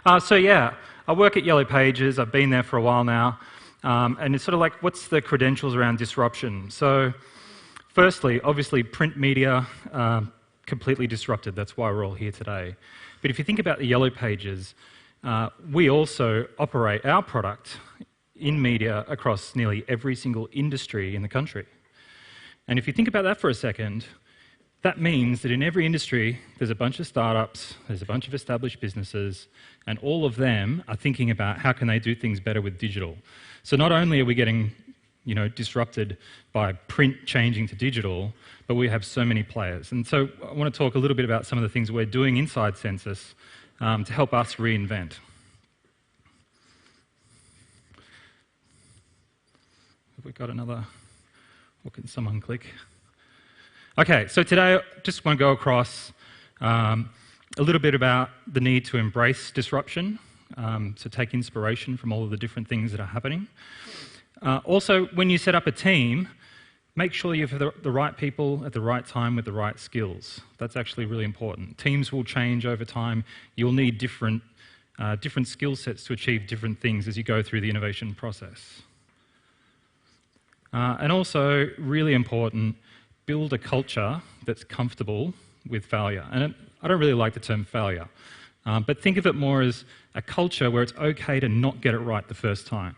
So yeah, I work at Yellow Pages. I've been there for a while now. And it's sort of like, what's the credentials around disruption? So firstly, obviously print media, completely disrupted. That's why we're all here today. But if you think about the Yellow Pages, we also operate our product in media across nearly every single industry in the country. And if you think about that for a second, that means that in every industry, there's a bunch of startups, there's a bunch of established businesses, and all of them are thinking about how can they do things better with digital. So not only are we getting disrupted by print changing to digital, but we have so many players. And so I want to talk a little bit about some of the things we're doing inside Sensis to help us reinvent. Have we got another? Or can someone click? Okay, so today I just want to go across a little bit about the need to embrace disruption, so take inspiration from all of the different things that are happening. Also, when you set up a team, make sure you have the right people at the right time with the right skills. That's actually really important. Teams will change over time. You'll need different skill sets to achieve different things as you go through the innovation process. And also, really important, build a culture that's comfortable with failure. And I don't really like the term failure, but think of it more as a culture where it's okay to not get it right the first time.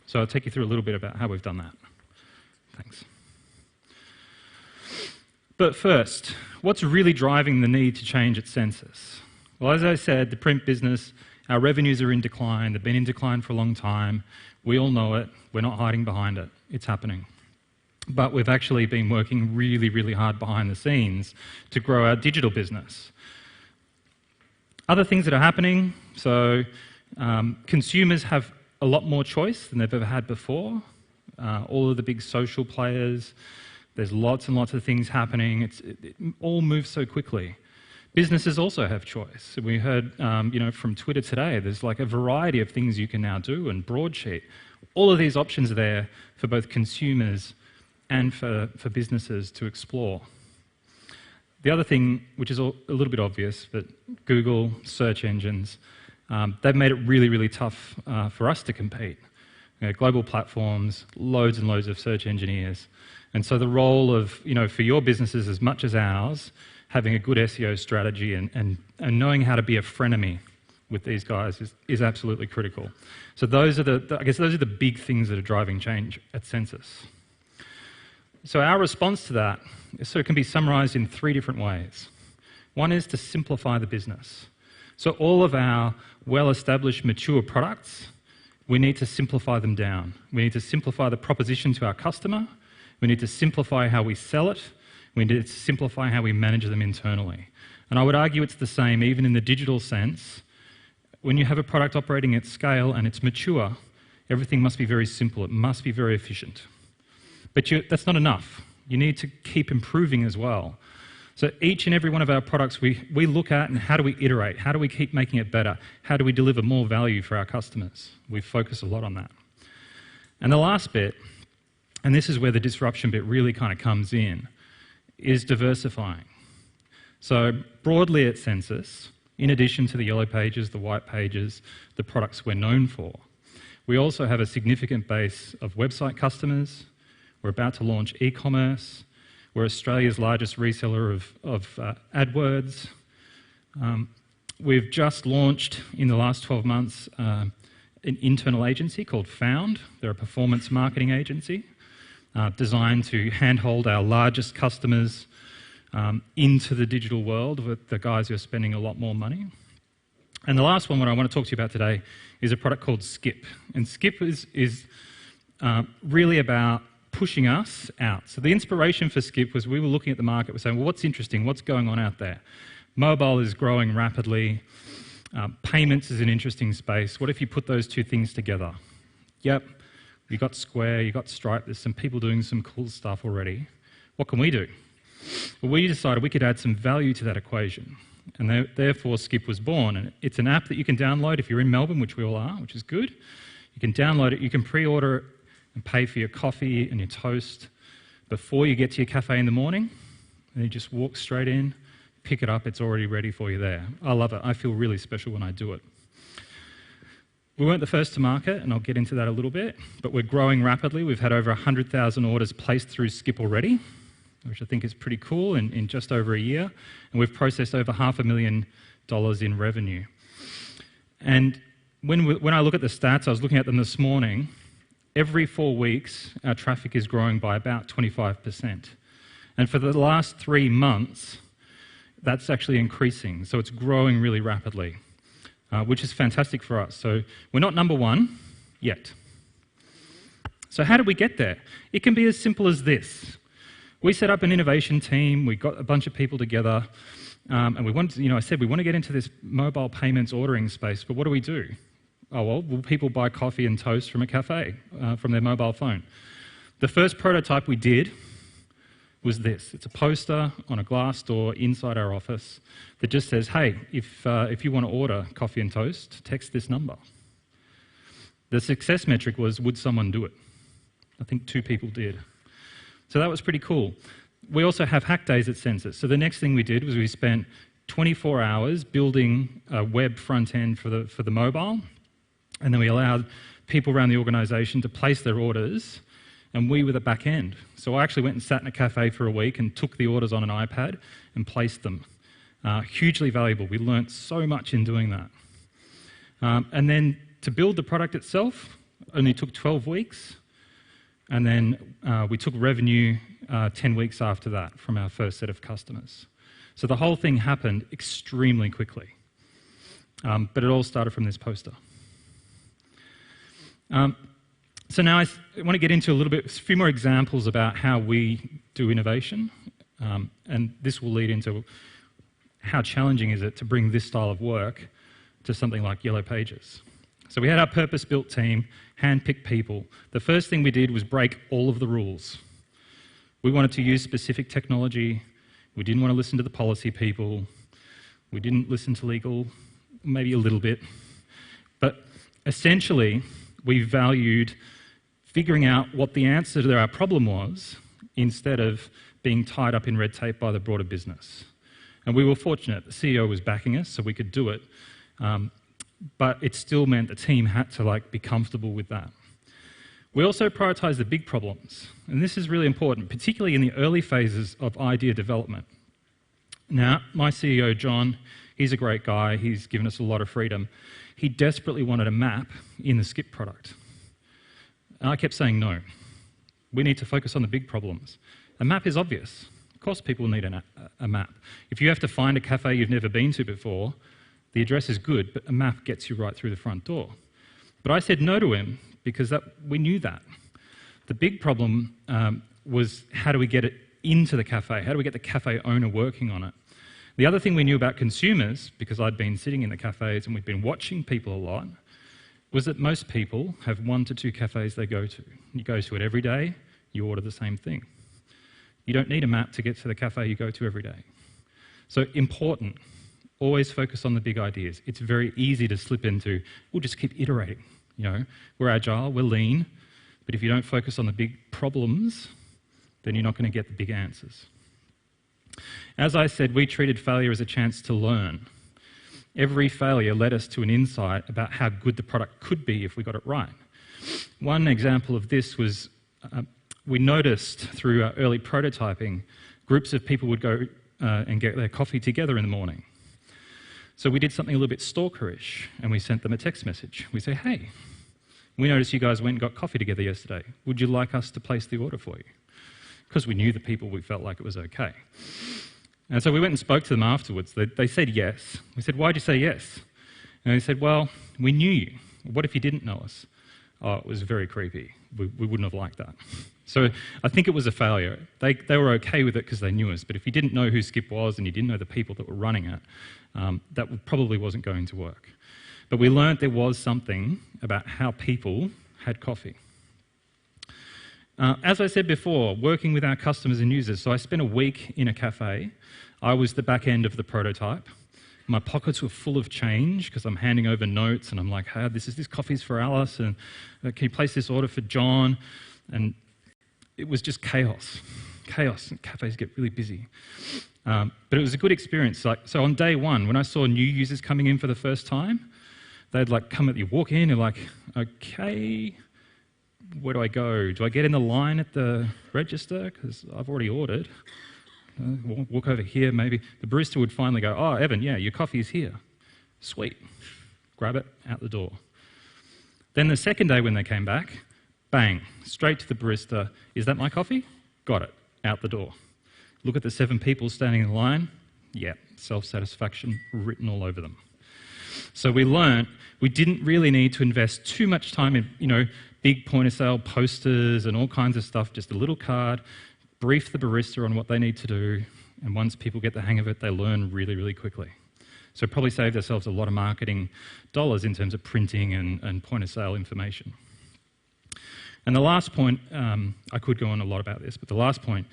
So I'll take you through a little bit about how we've done that. Thanks. But first, what's really driving the need to change at Sensis? Well, as I said, the print business, our revenues are in decline. They've been in decline for a long time. We all know it. We're not hiding behind it. It's happening. But we've actually been working really, really hard behind the scenes to grow our digital business. Other things that are happening, so consumers have a lot more choice than they've ever had before. All of the big social players, there's lots and lots of things happening. It all moves so quickly. Businesses also have choice. We heard from Twitter today, there's like a variety of things you can now do, and broadsheet. All of these options are there for both consumers and for businesses to explore. The other thing, which is a little bit obvious, but Google, search engines, they've made it really, really tough for us to compete. Global platforms, loads and loads of search engineers. And so the role of, for your businesses as much as ours, having a good SEO strategy and knowing how to be a frenemy with these guys is absolutely critical. So those are those are the big things that are driving change at Sensis. So our response to that can be summarised in 3 different ways. One is to simplify the business. So all of our well-established, mature products, we need to simplify them down. We need to simplify the proposition to our customer. We need to simplify how we sell it. We need to simplify how we manage them internally. And I would argue it's the same even in the digital sense. When you have a product operating at scale and it's mature, everything must be very simple. It must be very efficient. But that's not enough. You need to keep improving as well. So each and every one of our products we look at and how do we iterate? How do we keep making it better? How do we deliver more value for our customers? We focus a lot on that. And the last bit, and this is where the disruption bit really kind of comes in, is diversifying. So broadly at Sensis, in addition to the Yellow Pages, the White Pages, the products we're known for, we also have a significant base of website customers. We're about to launch e-commerce. We're Australia's largest reseller of AdWords. We've just launched, in the last 12 months, an internal agency called Found. They're a performance marketing agency designed to handhold our largest customers into the digital world with the guys who are spending a lot more money. And the last one, what I want to talk to you about today, is a product called Skip. And Skip is really about pushing us out. So the inspiration for Skip was we were looking at the market, we're saying, well, what's interesting? What's going on out there? Mobile is growing rapidly. Payments is an interesting space. What if you put those 2 things together? Yep, you got Square, you got Stripe, there's some people doing some cool stuff already. What can we do? Well, we decided we could add some value to that equation. And therefore, Skip was born. And it's an app that you can download if you're in Melbourne, which we all are, which is good. You can download it, you can pre-order it, and pay for your coffee and your toast before you get to your cafe in the morning. And you just walk straight in, pick it up, it's already ready for you there. I love it. I feel really special when I do it. We weren't the first to market, and I'll get into that a little bit, but we're growing rapidly. We've had over 100,000 orders placed through Skip already, which I think is pretty cool in just over a year, and we've processed over $500,000 in revenue. And when I look at the stats, I was looking at them this morning, every 4 weeks, our traffic is growing by about 25%. And for the last 3 months, that's actually increasing, so it's growing really rapidly. Which is fantastic for us. So we're not number one yet. So how did we get there? It can be as simple as this. We set up an innovation team, we got a bunch of people together, and we wanted to, I said we want to get into this mobile payments ordering space, but what do? Oh, well, will people buy coffee and toast from a cafe, from their mobile phone? The first prototype we did was this. It's a poster on a glass door inside our office that just says, hey, if you want to order coffee and toast, text this number. The success metric was, would someone do it? I think 2 people did. So that was pretty cool. We also have hack days at Sensis. So the next thing we did was we spent 24 hours building a web front end for the mobile, and then we allowed people around the organisation to place their orders, and we were the back end. So I actually went and sat in a cafe for a week and took the orders on an iPad and placed them. Hugely valuable. We learnt so much in doing that. And then to build the product itself only took 12 weeks. And then we took revenue 10 weeks after that from our first set of customers. So the whole thing happened extremely quickly. But it all started from this poster. So now I want to get into a few more examples about how we do innovation, and this will lead into how challenging is it to bring this style of work to something like Yellow Pages. So we had our purpose-built team, hand-picked people. The first thing we did was break all of the rules. We wanted to use specific technology. We didn't want to listen to the policy people. We didn't listen to legal, maybe a little bit. But essentially, we valued figuring out what the answer to our problem was instead of being tied up in red tape by the broader business. And we were fortunate. The CEO was backing us, so we could do it. But it still meant the team had to be comfortable with that. We also prioritised the big problems. And this is really important, particularly in the early phases of idea development. Now, my CEO, John, he's a great guy. He's given us a lot of freedom. He desperately wanted a map in the Skip product. And I kept saying, no, we need to focus on the big problems. A map is obvious. Of course people need a map. If you have to find a cafe you've never been to before, the address is good, but a map gets you right through the front door. But I said no to him because we knew that. The big problem was how do we get it into the cafe? How do we get the cafe owner working on it? The other thing we knew about consumers, because I'd been sitting in the cafes and we'd been watching people a lot, was that most people have 1 to 2 cafes they go to. You go to it every day, you order the same thing. You don't need a map to get to the cafe you go to every day. So important, always focus on the big ideas. It's very easy to slip into, we'll just keep iterating. We're agile, we're lean, but if you don't focus on the big problems, then you're not going to get the big answers. As I said, we treated failure as a chance to learn. Every failure led us to an insight about how good the product could be if we got it right. One example of this was we noticed through our early prototyping, groups of people would go and get their coffee together in the morning. So we did something a little bit stalkerish, and we sent them a text message. We say, hey, we noticed you guys went and got coffee together yesterday. Would you like us to place the order for you? Because we knew the people, we felt like it was okay. And so we went and spoke to them afterwards. They said yes. We said, why'd you say yes? And they said, well, we knew you. What if you didn't know us? Oh, it was very creepy. We wouldn't have liked that. So I think it was a failure. They were okay with it because they knew us, but if you didn't know who Skip was and you didn't know the people that were running it, that probably wasn't going to work. But we learned there was something about how people had coffee. As I said before, working with our customers and users, so I spent a week in a cafe. I was the back end of the prototype. My pockets were full of change because I'm handing over notes and I'm like, hey, this coffee's for Alice, and can you place this order for John? And it was just chaos. Chaos, and cafes get really busy. But it was a good experience. So on day one, when I saw new users coming in for the first time, they'd like come at you, walk in, and like, okay, where do I go? Do I get in the line at the register? Because I've already ordered. Walk over here, maybe. The barista would finally go, oh, Evan, yeah, your coffee is here. Sweet. Grab it, out the door. Then the second day when they came back, bang, straight to the barista. Is that my coffee? Got it, out the door. Look at the 7 people standing in the line. Yeah, self-satisfaction written all over them. So we learnt we didn't really need to invest too much time in, big point-of-sale posters and all kinds of stuff, just a little card, brief the barista on what they need to do, and once people get the hang of it, they learn really, really quickly. So probably saved ourselves a lot of marketing dollars in terms of printing and point-of-sale information. And the last point, I could go on a lot about this, but the last point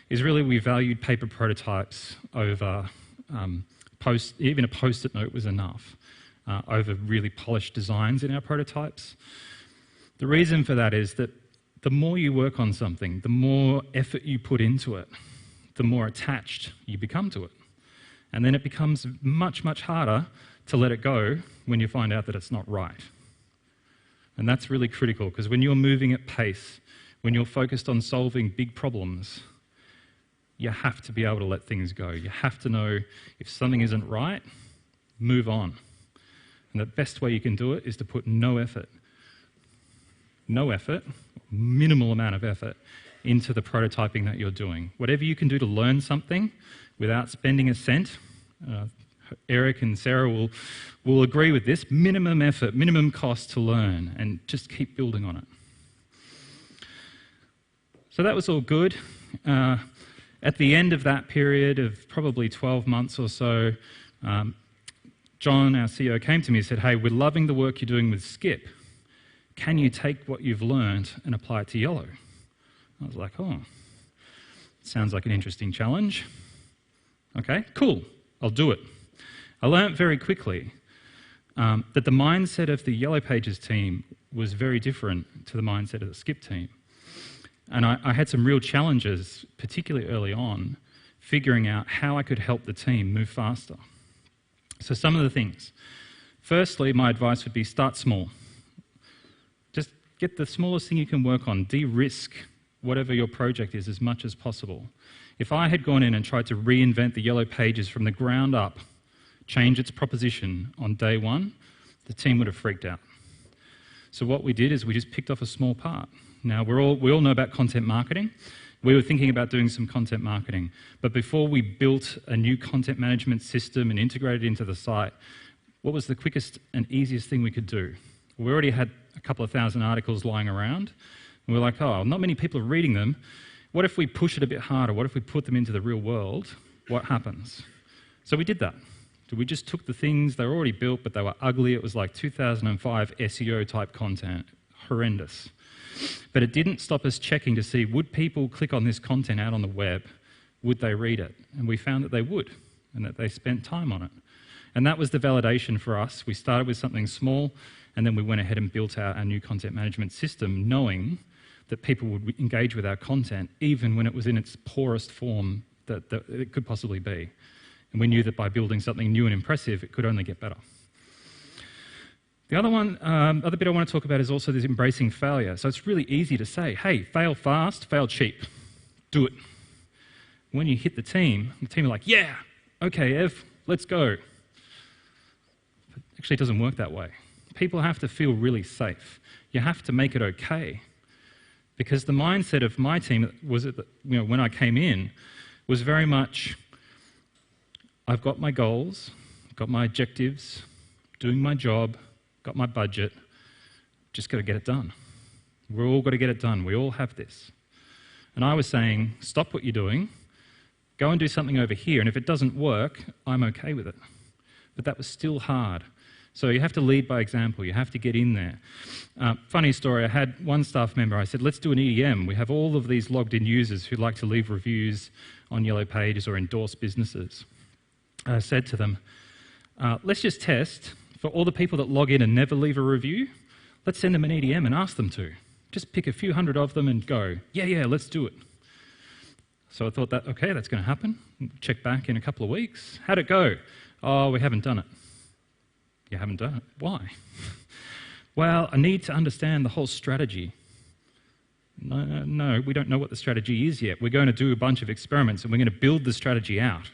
is really we valued paper prototypes over even a post-it note was enough, over really polished designs in our prototypes. The reason for that is that the more you work on something, the more effort you put into it, the more attached you become to it. And then it becomes much, much harder to let it go when you find out that it's not right. And that's really critical, because when you're moving at pace, when you're focused on solving big problems, you have to be able to let things go. You have to know if something isn't right, move on. And the best way you can do it is to put no effort, minimal amount of effort into the prototyping that you're doing. Whatever you can do to learn something without spending a cent, Eric and Sarah will agree with this, minimum effort, minimum cost to learn, and just keep building on it. So that was all good. At the end of that period of probably 12 months or so, John, our CEO, came to me and said, hey, we're loving the work you're doing with Skip. Can you take what you've learned and apply it to Yellow? I was like, oh, sounds like an interesting challenge. Okay, cool, I'll do it. I learnt very quickly that the mindset of the Yellow Pages team was very different to the mindset of the Skip team. And I had some real challenges, particularly early on, figuring out how I could help the team move faster. So some of the things. Firstly, my advice would be start small. Just get the smallest thing you can work on. De-risk whatever your project is as much as possible. If I had gone in and tried to reinvent the Yellow Pages from the ground up, change its proposition on day one, the team would have freaked out. So what we did is we just picked off a small part. Now, we all know about content marketing. We were thinking about doing some content marketing. But before we built a new content management system and integrated it into the site, what was the quickest and easiest thing we could do? We already had a couple of thousand articles lying around. And we were like, oh, not many people are reading them. What if we push it a bit harder? What if we put them into the real world? What happens? So we did that. So we just took the things, they were already built, but they were ugly. It was like 2005 SEO type content. Horrendous. But it didn't stop us checking to see, would people click on this content out on the web? Would they read it? And we found that they would, and that they spent time on it. And that was the validation for us. We started with something small, and then we went ahead and built out our new content management system, knowing that people would engage with our content, even when it was in its poorest form that it could possibly be. And we knew that by building something new and impressive, it could only get better. The other bit I want to talk about is also this embracing failure. So it's really easy to say, hey, fail fast, fail cheap. Do it. When you hit the team are like, yeah, okay, Ev, let's go. But actually, it doesn't work that way. People have to feel really safe. You have to make it okay. Because the mindset of my team was, when I came in, was very much, I've got my goals, got my objectives, doing my job, got my budget, just got to get it done. We're all got to get it done. We all have this. And I was saying, stop what you're doing, go and do something over here, and if it doesn't work, I'm okay with it. But that was still hard. So you have to lead by example. You have to get in there. Funny story, I had one staff member, I said, let's do an EDM. We have all of these logged in users who like to leave reviews on Yellow Pages or endorse businesses. I said to them, let's just test. For all the people that log in and never leave a review, let's send them an EDM and ask them to. Just pick a few hundred of them and go, yeah, let's do it. So I thought that, okay, that's going to happen. Check back in a couple of weeks. How'd it go? Oh, we haven't done it. You haven't done it. Why? Well, I need to understand the whole strategy. No, we don't know what the strategy is yet. We're going to do a bunch of experiments and we're going to build the strategy out.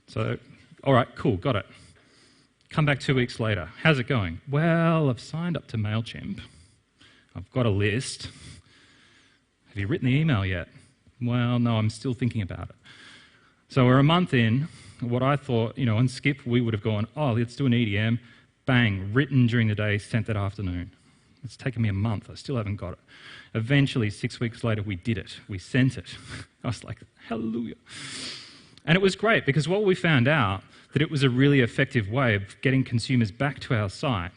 So, all right, cool, got it. Come back 2 weeks later. How's it going? Well, I've signed up to MailChimp. I've got a list. Have you written the email yet? Well, no, I'm still thinking about it. So we're a month in. What I thought, on Skip, we would have gone, oh, let's do an EDM. Bang, written during the day, sent that afternoon. It's taken me a month. I still haven't got it. Eventually, 6 weeks later, we did it. We sent it. I was like, hallelujah. And it was great because what we found out, that it was a really effective way of getting consumers back to our site,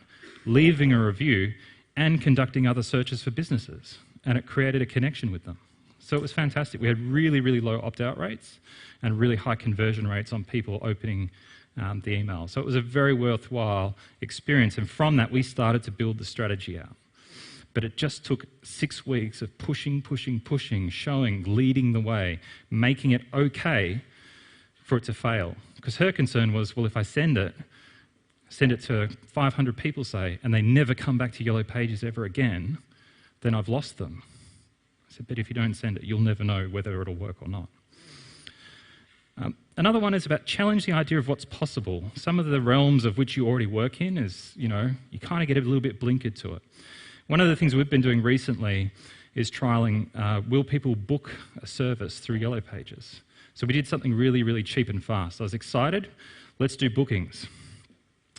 leaving a review, and conducting other searches for businesses. And it created a connection with them. So it was fantastic. We had really, really low opt-out rates and really high conversion rates on people opening the email. So it was a very worthwhile experience. And from that, we started to build the strategy out. But it just took 6 weeks of pushing, showing, leading the way, making it okay for it to fail. Because her concern was, well, if I send it to 500 people, say, and they never come back to Yellow Pages ever again, then I've lost them. I said, but if you don't send it, you'll never know whether it'll work or not. Another one is about challenge the idea of what's possible. Some of the realms of which you already work in is, you kind of get a little bit blinkered to it. One of the things we've been doing recently is trialling, will people book a service through Yellow Pages? So we did something really, really cheap and fast. I was excited. Let's do bookings.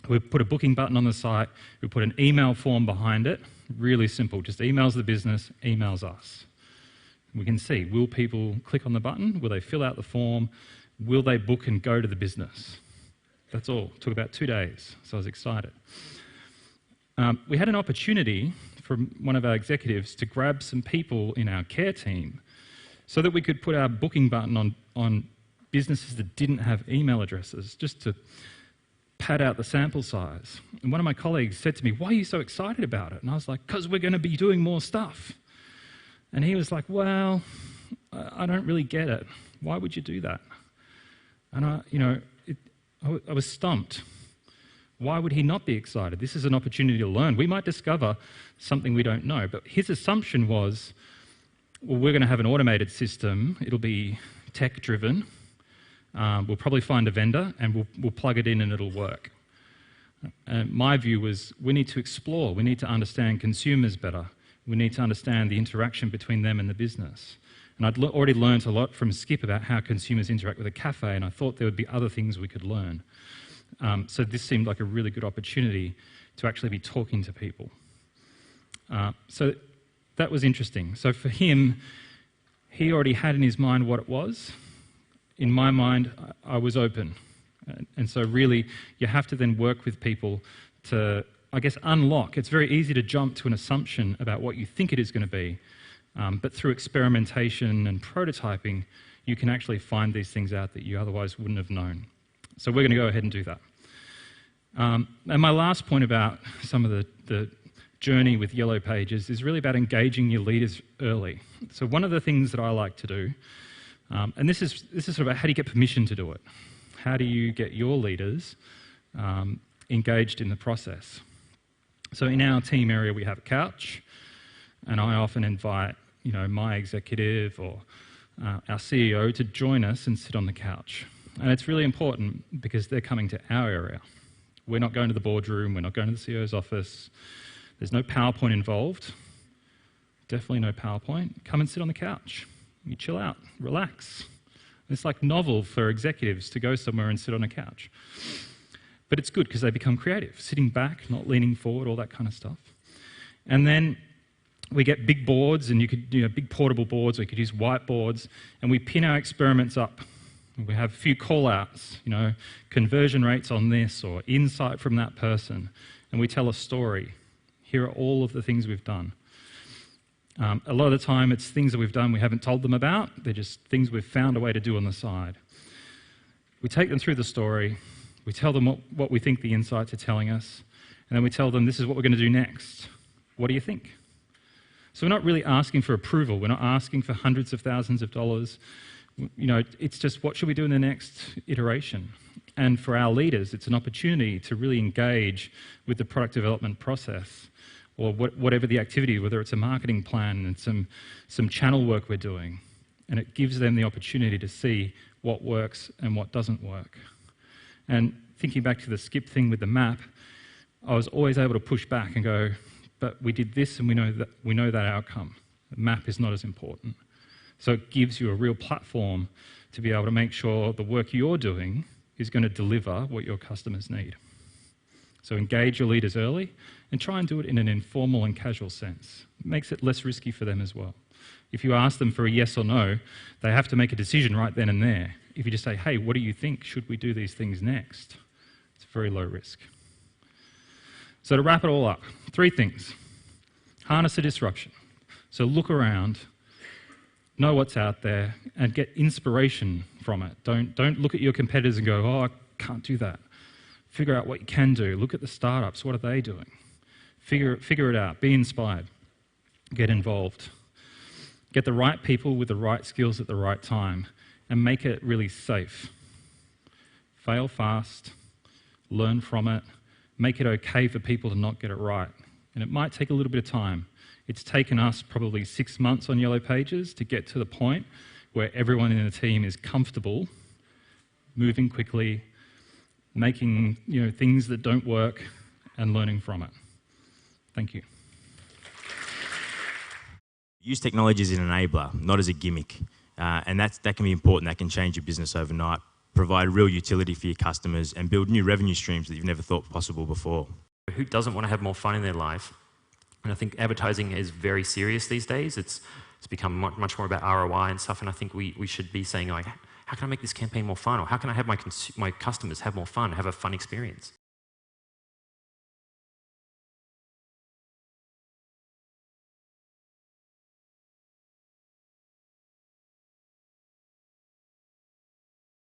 We put a booking button on the site. We put an email form behind it. Really simple. Just emails the business, emails us. We can see, will people click on the button? Will they fill out the form? Will they book and go to the business? That's all. It took about 2 days, so I was excited. We had an opportunity from one of our executives to grab some people in our care team so that we could put our booking button on businesses that didn't have email addresses, just to pad out the sample size. And one of my colleagues said to me, why are you so excited about it? And I was like, because we're going to be doing more stuff. And he was like, well, I don't really get it. Why would you do that? And I was stumped. Why would he not be excited? This is an opportunity to learn. We might discover something we don't know. But his assumption was, well, we're going to have an automated system. It'll be tech-driven. We'll probably find a vendor and we'll plug it in and it'll work. And my view was, we need to explore. We need to understand consumers better. We need to understand the interaction between them and the business. And I'd already learned a lot from Skip about how consumers interact with a cafe, and I thought there would be other things we could learn. So this seemed like a really good opportunity to actually be talking to people. So that was interesting. So for him, he already had in his mind what it was. In my mind, I was open. And so really, you have to then work with people to, I guess, unlock. It's very easy to jump to an assumption about what you think it is going to be. But through experimentation and prototyping, you can actually find these things out that you otherwise wouldn't have known. So we're going to go ahead and do that. And my last point about some of the journey with Yellow Pages is really about engaging your leaders early. So one of the things that I like to do, and this is sort of about how do you get permission to do it? How do you get your leaders engaged in the process? So in our team area, we have a couch, and I often invite, my executive or our CEO to join us and sit on the couch. And it's really important because they're coming to our area. We're not going to the boardroom, we're not going to the CEO's office. There's no PowerPoint involved. Definitely no PowerPoint. Come and sit on the couch. You chill out, relax. It's like novel for executives to go somewhere and sit on a couch. But it's good because they become creative, sitting back, not leaning forward, all that kind of stuff. And then we get big boards, and you could big portable boards, or you could use whiteboards, and we pin our experiments up. We have a few call-outs, conversion rates on this, or insight from that person, and we tell a story. Here are all of the things we've done. A lot of the time, it's things that we've done we haven't told them about. They're just things we've found a way to do on the side. We take them through the story. We tell them what we think the insights are telling us, and then we tell them, this is what we're going to do next. What do you think? So we're not really asking for approval. We're not asking for hundreds of thousands of dollars. It's just, what should we do in the next iteration? And for our leaders, it's an opportunity to really engage with the product development process, or whatever the activity, whether it's a marketing plan and some channel work we're doing. And it gives them the opportunity to see what works and what doesn't work. And thinking back to the skip thing with the map, I was always able to push back and go, but we did this and we know that outcome. The map is not as important. So it gives you a real platform to be able to make sure the work you're doing is going to deliver what your customers need. So engage your leaders early and try and do it in an informal and casual sense. It makes it less risky for them as well. If you ask them for a yes or no, they have to make a decision right then and there. If you just say, hey, what do you think? Should we do these things next? It's very low risk. So to wrap it all up, 3 things. Harness the disruption. So look around, know what's out there, and get inspiration from it. Don't look at your competitors and go, oh, I can't do that. Figure out what you can do. Look at the startups. What are they doing? Figure it out. Be inspired. Get involved. Get the right people with the right skills at the right time, and make it really safe. Fail fast. Learn from it. Make it okay for people to not get it right. And it might take a little bit of time. It's taken us probably 6 months on Yellow Pages to get to the point where everyone in the team is comfortable moving quickly, making things that don't work, and learning from it. Thank you. Use technology as an enabler, not as a gimmick. And that can be important. That can change your business overnight, provide real utility for your customers, and build new revenue streams that you've never thought possible before. Who doesn't want to have more fun in their life? And I think advertising is very serious these days. It's become much more about ROI and stuff, and I think we should be saying, like, how can I make this campaign more fun? Or how can I have my customers have more fun, have a fun experience?